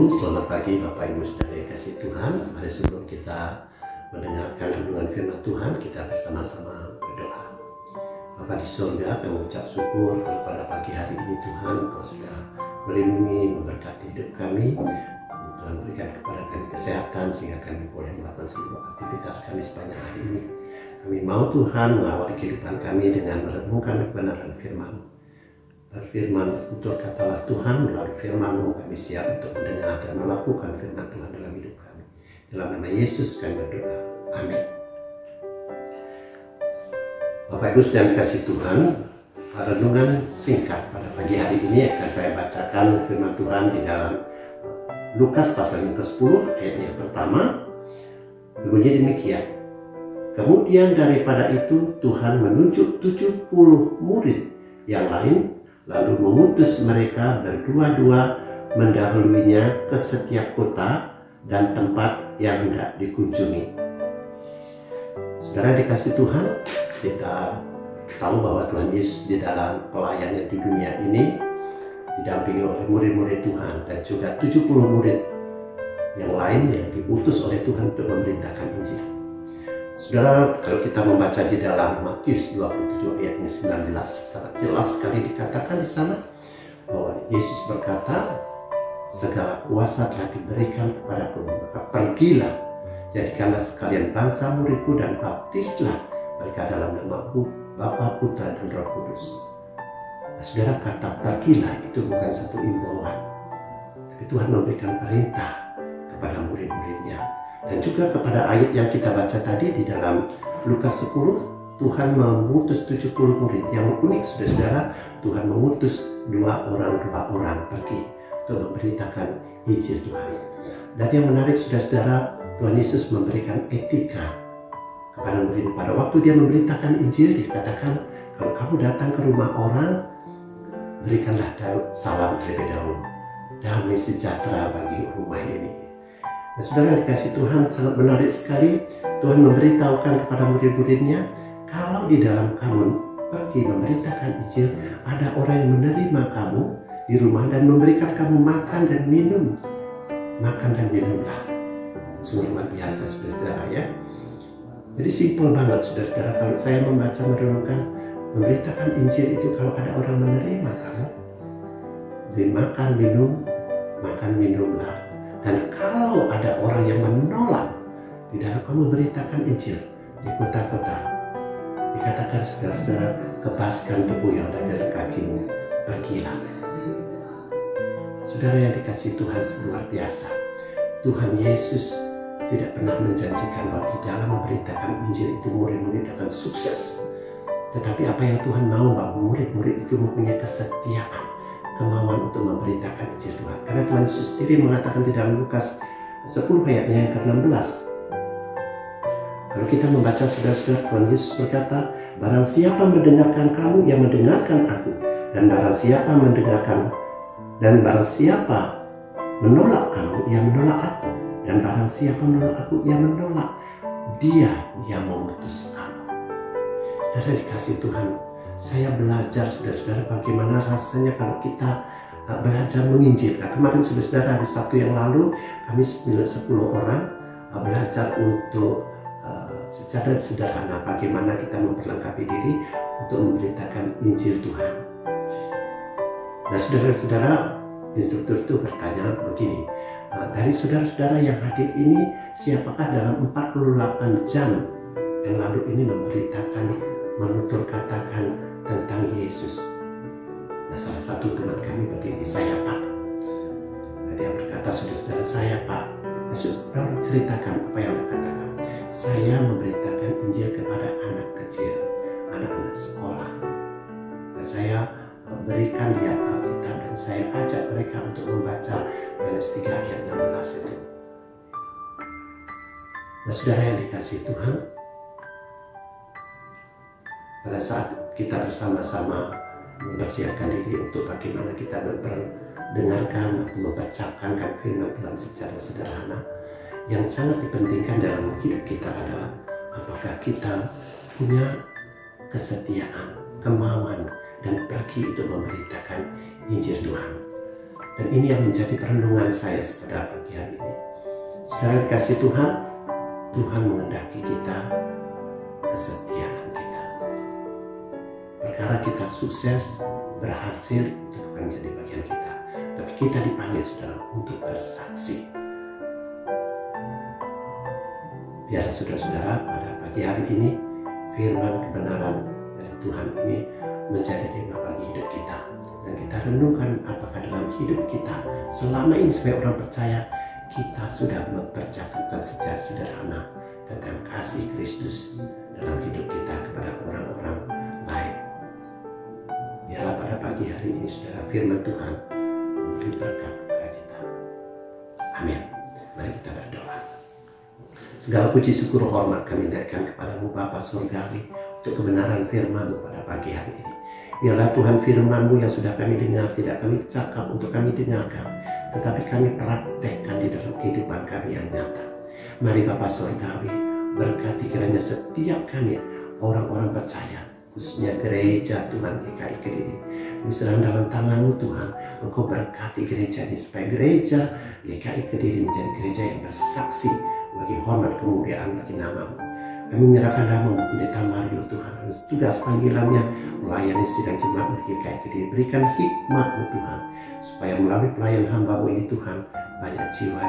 Shalom, selamat pagi Bapak Ibu Saudara yang kasih Tuhan. Mari sebelum kita mendengarkan renungan firman Tuhan, kita bersama-sama berdoa. Bapa di surga, kami mengucap syukur pada pagi hari ini Tuhan, Engkau sudah melindungi, memberkati hidup kami, dan berikan kepada kami kesehatan sehingga kami boleh melakukan seluruh aktivitas kami sepanjang hari ini. Kami mau Tuhan mengawali kehidupan kami dengan merenungkan kebenaran firman-Mu. Berfirman, tutur katalah Tuhan, melalui firman-Mu kami siap untuk mendengar dan melakukan firman Tuhan dalam hidup kami. Dalam nama Yesus kami berdoa. Amin. Bapak Ibu yang dikasih Tuhan, renungan singkat pada pagi hari ini akan saya bacakan firman Tuhan di dalam Lukas pasal yang ke-10 ayat yang pertama. Berbunyi demikian. Kemudian daripada itu Tuhan menunjuk 70 murid yang lain, lalu mengutus mereka berdua-dua mendahuluinya ke setiap kota dan tempat yang hendak dikunjungi. Saudara dikasih Tuhan, kita tahu bahwa Tuhan Yesus di dalam pelayanannya di dunia ini didampingi oleh murid-murid Tuhan dan juga 70 murid yang lain yang diutus oleh Tuhan untuk memberitakan Injil. Saudara, kalau kita membaca di dalam Matius 27 ayatnya 19, sangat jelas sekali dikatakan di sana bahwa Yesus berkata, segala kuasa telah diberikan kepadaku, maka pergilah, jadikanlah sekalian bangsa muridku dan baptislah mereka dalam nama Bapa, Putra dan Roh Kudus. Nah, saudara, kata pergilah itu bukan satu imbauan, tapi Tuhan memberikan perintah kepada murid-muridnya. Dan juga kepada ayat yang kita baca tadi di dalam Lukas 10, Tuhan mengutus 70 murid. Yang unik saudara-saudara, Tuhan mengutus dua orang pergi untuk memberitakan Injil Tuhan. Dan yang menarik saudara-saudara, Tuhan Yesus memberikan etika kepada murid. Pada waktu dia memberitakan Injil, dikatakan kalau kamu datang ke rumah orang, berikanlah salam terlebih dahulu. Damai sejahtera bagi rumah ini. Nah, saudara dikasih Tuhan, sangat menarik sekali. Tuhan memberitahukan kepada murid-muridnya, kalau di dalam kamu pergi memberitakan Injil, ada orang yang menerima kamu di rumah dan memberikan kamu makan dan minum. Makan dan minumlah. Sungguh luar biasa saudara-saudara ya. Jadi simpel banget saudara-saudara, kalau saya membaca merenungkan memberitakan Injil itu, kalau ada orang menerima kamu, beri makan minumlah. Dan kalau ada orang yang menolak, di dalam kamu beritakan Injil di kota-kota, dikatakan saudara-saudara, kebaskan debu yang ada di kakimu, pergilah. Saudara yang dikasih Tuhan, luar biasa. Tuhan Yesus tidak pernah menjanjikan bahwa di dalam memberitakan Injil itu murid-murid akan sukses. Tetapi apa yang Tuhan mau, bahwa murid-murid itu mempunyai kesetiaan, kemauan untuk memberitakan Injil Tuhan. Karena Tuhan Yesus sendiri mengatakan di dalam Lukas 10 ayatnya yang ke-16. Kalau kita membaca saudara-saudara, Tuhan Yesus berkata, barang siapa mendengarkan kamu, ia mendengarkan aku. Dan barang siapa menolak kamu, ia menolak aku. Dan barang siapa menolak aku, ia menolak dia yang mengutus aku. Saudara dikasih Tuhan, saya belajar saudara-saudara bagaimana rasanya kalau kita belajar menginjil. Nah, kemarin saudara-saudara hari Sabtu yang lalu kami 10 orang belajar untuk secara sederhana bagaimana kita memperlengkapi diri untuk memberitakan Injil Tuhan. Nah saudara-saudara, instruktur itu bertanya begini, dari saudara-saudara yang hadir ini, siapakah dalam 48 jam yang lalu ini memberitakan, menutur katakan tentang Yesus? Nah, salah satu teman kami berdiri, saya Pak. Nah, dia berkata, saudara-saudara, saya Pak. Nah, saudara ceritakan apa yang dia katakan. Saya memberitakan Injil kepada anak kecil, anak-anak sekolah. Nah, saya berikan dia Alkitab dan saya ajak mereka untuk membaca Yohanes 3 ayat 16 itu. Nah, saudara yang dikasih Tuhan, pada saat kita bersama-sama mempersiapkan diri untuk bagaimana kita mendengarkan atau membacakan firman Tuhan secara sederhana, yang sangat dipentingkan dalam hidup kita adalah apakah kita punya kesetiaan, kemauan, dan pergi untuk memberitakan Injil Tuhan. Dan ini yang menjadi perenungan saya pada pagi hari ini. Saudara dikasih Tuhan, Tuhan menghendaki kita kesetiaan kita. Perkara kita sukses, berhasil, itu bukan menjadi bagian kita. Tapi kita dipanggil saudara untuk bersaksi. Biar saudara-saudara pada pagi hari ini, firman kebenaran dari Tuhan ini menjadi tema bagi hidup kita. Dan kita renungkan apakah dalam hidup kita selama ini sebagai orang percaya, kita sudah mempercatukan secara sederhana tentang kasih Kristus dalam hidup kita kepada orang-orang lain. Biarlah pada pagi hari ini saudara, firman Tuhan memberi berkat kepada kita. Amin. Mari kita berdoa. Segala puji syukur hormat kami naikkan kepadamu Bapa Surgawi untuk kebenaran firman-Mu pada pagi hari ini. Biarlah Tuhan firman-Mu yang sudah kami dengar tidak kami cakap untuk kami dengarkan, tetapi kami praktekkan di dalam kehidupan kami yang nyata. Mari Bapa Surgawi, berkati kiranya setiap kami orang-orang percaya, khususnya gereja Tuhan GKI Kediri. Misalnya dalam tangan-Mu Tuhan, Engkau berkati gereja ini supaya gereja GKI Kediri menjadi gereja yang bersaksi bagi hormat kemuliaan bagi nama-Mu. Kami menyerahkan nama Pendeta Mario Tuhan, dan tugas panggilannya melayani sidang jemaat GKI Kediri. Berikan hikmat-Mu Tuhan, supaya melalui pelayan hamba-Mu ini Tuhan, banyak jiwa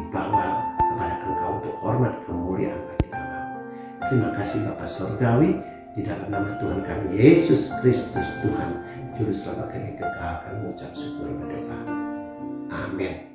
dibawa kepada Engkau untuk hormat kemuliaan bagi nama-Mu. Terima kasih Bapa Surgawi, di dalam nama Tuhan kami Yesus Kristus Tuhan Juru Selamat kami kekal, kami ucap syukur berdoa. Amin.